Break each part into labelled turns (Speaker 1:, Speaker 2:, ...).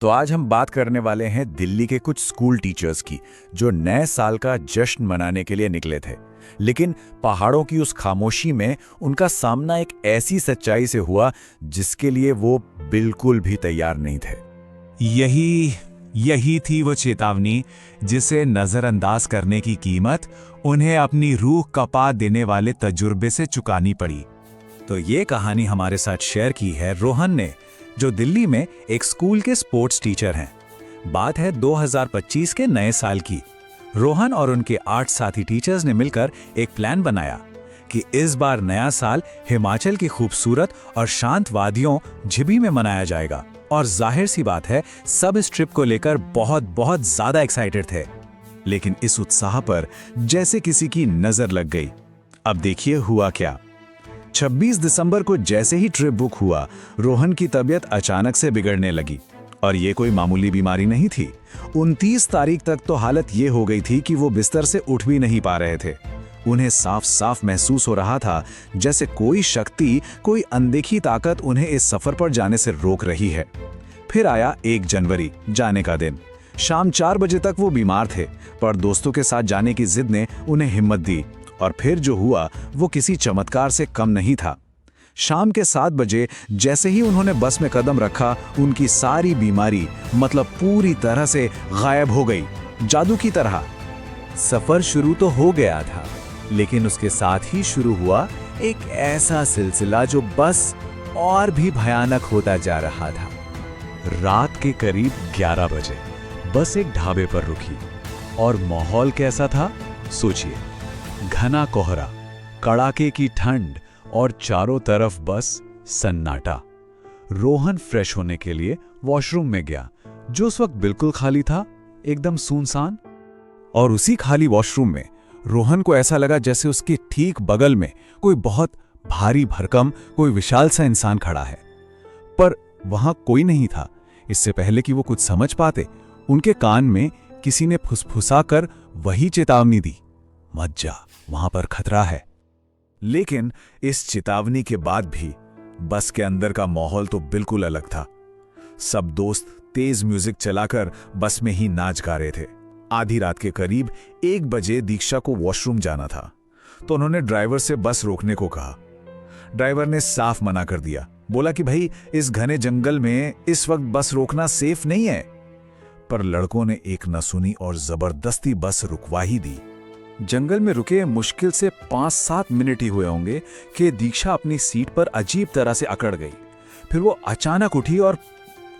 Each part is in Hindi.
Speaker 1: तो आज हम बात करने वाले हैं दिल्ली के कुछ स्कूल टीचर्स की, जो नए साल का जश्न मनाने के लिए निकले थे। लेकिन पहाड़ों की उस खामोशी में उनका सामना एक ऐसी सच्चाई से हुआ जिसके लिए वो बिल्कुल भी तैयार नहीं थे।
Speaker 2: यही थी वो चेतावनी जिसे नजरअंदाज करने की कीमत उन्हें अपनी रूह कपा देने वाले तजुर्बे से चुकानी पड़ी।
Speaker 1: तो ये कहानी हमारे साथ शेयर की है रोहन ने, जो दिल्ली में एक स्कूल के स्पोर्ट्स टीचर हैं। बात है 2025 के नए साल की। रोहन और उनके 8 साथी टीचर्स ने मिलकर एक प्लान बनाया कि इस बार नया साल हिमाचल की खूबसूरत और शांत वादियों झिबी में मनाया जाएगा। और जाहिर सी बात है, सब इस ट्रिप को लेकर बहुत ज्यादा एक्साइटेड थे। लेकिन इस उत्साह पर जैसे किसी की नजर लग गई। अब देखिए हुआ क्या। 26 दिसंबर को जैसे ही ट्रिप बुक हुआ, रोहन की तबीयत अचानक से बिगड़ने लगी। और ये कोई मामूली बीमारी नहीं थी। 29 तारीख तक तो हालत ये हो गई थी कि वो बिस्तर से उठ भी नहीं पा रहे थे। उन्हें साफ साफ महसूस हो रहा था जैसे कोई शक्ति, कोई अनदेखी ताकत उन्हें इस सफर पर जाने से रोक रही है। फिर आया 1 जनवरी, जाने का दिन। शाम 4 बजे तक वो बीमार थे, पर दोस्तों के साथ जाने की जिद ने उन्हें हिम्मत दी। और फिर जो हुआ वो किसी चमत्कार से कम नहीं था। शाम के 7 बजे जैसे ही उन्होंने बस में कदम रखा, उनकी सारी बीमारी मतलब पूरी तरह से गायब हो गई, जादू की तरह। सफर शुरू तो हो गया था, लेकिन उसके साथ ही शुरू हुआ एक ऐसा सिलसिला जो बस और भी भयानक होता जा रहा था। रात के करीब 11 बजे बस एक ढाबे पर रुकी। और माहौल कैसा था सोचिए। घना कोहरा, कड़ाके की ठंड और चारों तरफ बस सन्नाटा। रोहन फ्रेश होने के लिए वॉशरूम में गया, जो उस वक्त बिल्कुल खाली था, एकदम सुनसान। और उसी खाली वॉशरूम में रोहन को ऐसा लगा जैसे उसके ठीक बगल में कोई बहुत भारी भरकम, कोई विशाल सा इंसान खड़ा है। पर वहां कोई नहीं था। इससे पहले कि वो कुछ समझ पाते, उनके कान में किसी ने फुसफुसा कर वही चेतावनी दी, मत जा, वहां पर खतरा है। लेकिन इस चेतावनी के बाद भी बस के अंदर का माहौल तो बिल्कुल अलग था। सब दोस्त तेज म्यूजिक चलाकर बस में ही नाच गा रहे थे। आधी रात के करीब 1 बजे दीक्षा को वॉशरूम जाना था, तो उन्होंने ड्राइवर से बस रोकने को कहा। ड्राइवर ने साफ मना कर दिया, बोला कि भाई इस घने जंगल में इस वक्त बस रोकना सेफ नहीं है। पर लड़कों ने एक न सुनी और जबरदस्ती बस रुकवा ही दी। जंगल में रुके मुश्किल से 5-7 मिनट ही हुए होंगे कि दीक्षा अपनी सीट पर अजीब तरह से अकड़ गई। फिर वो अचानक उठी और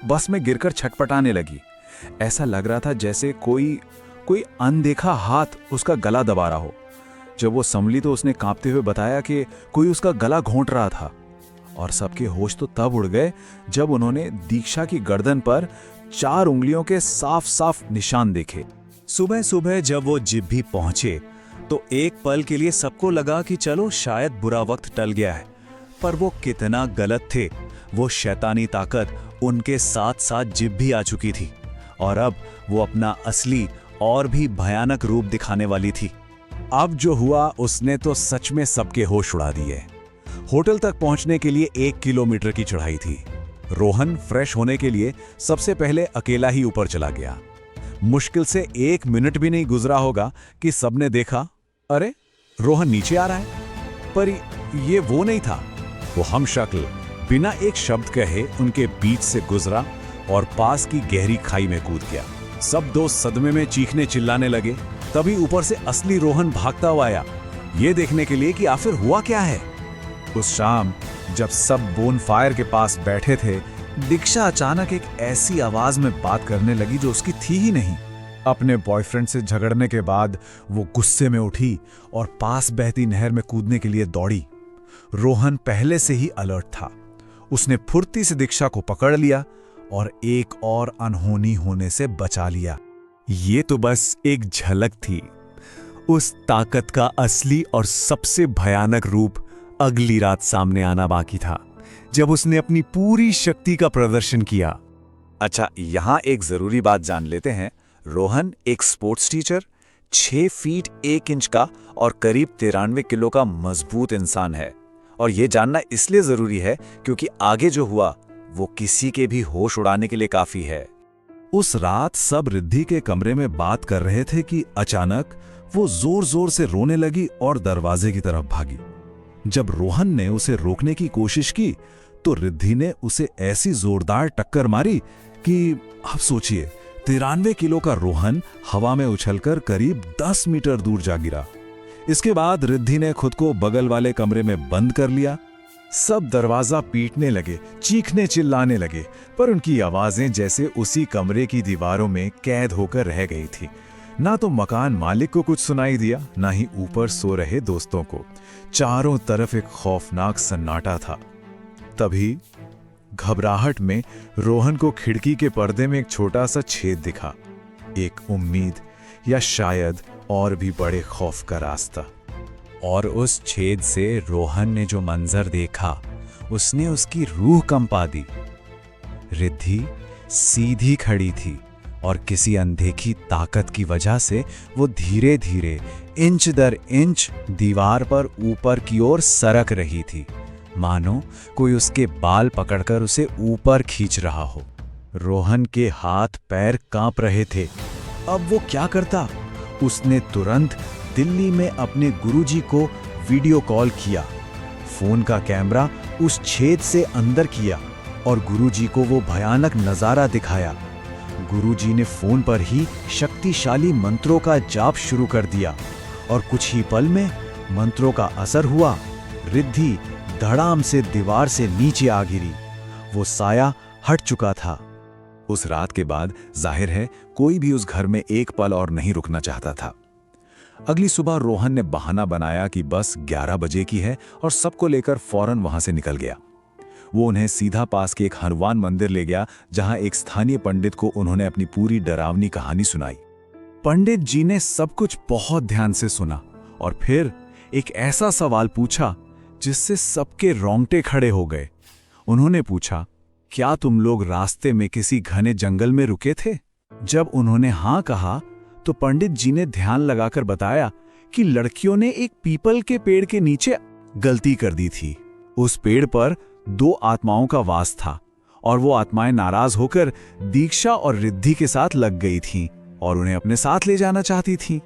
Speaker 1: बस में गिरकर छटपटाने लगी। ऐसा लग रहा था जैसे कोई अनदेखा हाथ उसका गला दबा रहा हो। जब वो संभली तो उसने कांपते हुए बताया कि कोई उसका गला घोंट रहा था। और सबके होश तो तब उड़ गए जब उन्होंने दीक्षा की गर्दन पर 4 उंगलियों के साफ साफ निशान देखे। सुबह सुबह जब वो जिब्भी पहुंचे तो एक पल के लिए सबको लगा कि चलो शायद बुरा वक्त टल गया है। पर वो कितना गलत थे। वो शैतानी ताकत उनके साथ साथ जिब्भी आ चुकी थी, और अब वो अपना असली और भी भयानक रूप दिखाने वाली थी। अब जो हुआ उसने तो सच में सबके होश उड़ा दिए। होटल तक पहुंचने के लिए 1 किलोमीटर की चढ़ाई थी। रोहन फ्रेश होने के लिए सबसे पहले अकेला ही ऊपर चला गया। मुश्किल से 1 मिनट भी नहीं गुजरा होगा कि सबने देखा, अरे रोहन नीचे आ रहा है। पर ये वो नहीं था। वो हमशक्ल बिना एक शब्द कहे उनके बीच से गुजरा और पास की गहरी खाई में कूद गया। सब दोस्त सदमे में चीखने चिल्लाने लगे। तभी ऊपर से असली रोहन भागता हुआ आया, ये देखने के लिए कि आखिर हुआ क्या है। उस शाम जब सब बोन फायर के पास बैठे थे, दीक्षा अचानक एक ऐसी आवाज में बात करने लगी जो उसकी थी ही नहीं। अपने बॉयफ्रेंड से झगड़ने के बाद वो गुस्से में उठी और पास बहती नहर में कूदने के लिए दौड़ी। रोहन पहले से ही अलर्ट था। उसने फुर्ती से दीक्षा को पकड़ लिया और एक और अनहोनी होने से बचा लिया। ये तो बस एक झलक थी। उस ताकत का असली और सबसे भयानक रूप अगली रात सामने आना बाकी था, जब उसने अपनी पूरी शक्ति का प्रदर्शन किया। अच्छा, यहां एक जरूरी बात जान लेते हैं। रोहन एक स्पोर्ट्स टीचर, 6 फीट 1 इंच का और करीब 93 किलो का मजबूत इंसान है। और यह जानना इसलिए जरूरी है क्योंकि आगे जो हुआ वो किसी के भी होश उड़ाने के लिए काफी है।
Speaker 3: उस रात सब रिद्धि के कमरे में बात कर रहे थे कि अचानक वो जोर जोर से रोने लगी और दरवाजे की तरफ भागी। जब रोहन ने उसे रोकने की कोशिश की तो रिद्धि ने उसे ऐसी जोरदार टक्कर मारी कि आप सोचिए 93 किलो का रोहन हवा में उछलकर करीब 10 मीटर दूर जा गिरा। इसके बाद रिद्धि ने खुद को बगल वाले कमरे में बंद कर लिया।
Speaker 2: सब दरवाजा पीटने लगे, चीखने चिल्लाने लगे, पर उनकी आवाजें जैसे उसी कमरे की दीवारों में कैद होकर रह गई थी। ना तो मकान मालिक को कुछ सुनाई दिया, ना ही ऊपर सो रहे दोस्तों को। चारों तरफ एक खौफनाक सन्नाटा था। तभी घबराहट में रोहन को खिड़की के पर्दे में एक छोटा सा छेद दिखा। एक उम्मीद या शायद और भी बड़े खौफ का रास्ता।
Speaker 1: और उस छेद से रोहन ने जो मंजर देखा, उसने उसकी रूह कंपा दी। रिद्धि सीधी खड़ी थी और किसी अनदेखी ताकत की वजह से वो धीरे धीरे इंच दर इंच दीवार पर ऊपर की ओर सरक रही थी, मानो कोई उसके बाल पकड़कर उसे ऊपर खींच रहा हो। रोहन के हाथ पैर कांप रहे थे। अब वो क्या करता? उसने तुरंत दिल्ली में अपने गुरुजी को वीडियो कॉल किया। फोन का कैमरा उस छेद से अंदर किया और गुरुजी को वो भयानक नजारा दिखाया। गुरुजी ने फोन पर ही शक्तिशाली मंत्रों का जाप शुरू कर दिया और कुछ ही पल में मंत्रों का असर हुआ। रिद्धि धड़ाम से दीवार से नीचे आ गिरी। वो साया हट चुका था।
Speaker 3: उस रात के बाद जाहिर है कोई भी उस घर में एक पल और नहीं रुकना चाहता था। अगली सुबह रोहन ने बहाना बनाया कि बस 11 बजे की है और सबको लेकर फौरन वहां से निकल गया। वो उन्हें सीधा पास के एक हनुमान मंदिर ले गया, जहां एक स्थानीय पंडित को उन्होंने अपनी पूरी डरावनी कहानी सुनाई। पंडित जी ने सब कुछ बहुत ध्यान से सुना और फिर एक ऐसा सवाल पूछा जिससे सबके रोंगटे खड़े हो गए। उन्होंने पूछा, क्या तुम लोग रास्ते में किसी घने जंगल में रुके थे? जब उन्होंने हां कहा तो पंडित जी ने ध्यान लगाकर बताया कि लड़कियों ने एक पीपल के पेड़ के नीचे गलती कर दी थी। उस पेड़ पर 2 आत्माओं का वास था और वो आत्माएं नाराज होकर दीक्षा और रिद्धि के साथ लग गई थीं और उन्हें अपने साथ ले जाना चाहती थीं।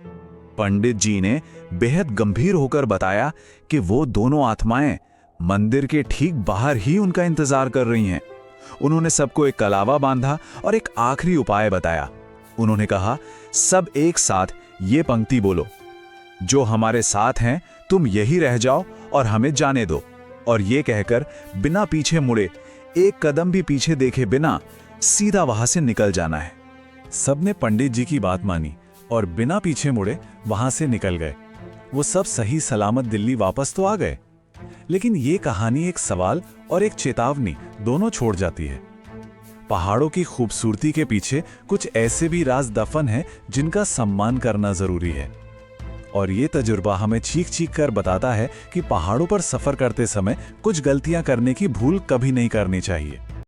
Speaker 3: पंडित जी ने बेहद गंभीर होकर बताया कि वो दोनों आत्माएं मंदिर के ठीक बाहर ही उनका इंतजार कर रही हैं। उन्होंने सबको एक कलावा बांधा और एक आखिरी उपाय बताया। उन्होंने कहा, सब एक साथ ये पंक्ति बोलो, जो हमारे साथ हैं तुम यही रह जाओ और हमें जाने दो। और ये कहकर बिना पीछे मुड़े, एक कदम भी पीछे देखे बिना सीधा वहां से निकल जाना है। सबने पंडित जी की बात मानी और बिना पीछे मुड़े वहां से निकल गए। वो सब सही सलामत दिल्ली वापस तो आ गए, लेकिन ये कहानी एक सवाल और एक चेतावनी दोनों छोड़ जाती है। पहाड़ों की खूबसूरती के पीछे कुछ ऐसे भी राज दफन हैं जिनका सम्मान करना जरूरी है। और ये तजुर्बा हमें चीख चीख कर बताता है कि पहाड़ों पर सफर करते समय कुछ गलतियां करने की भूल कभी नहीं करनी चाहिए।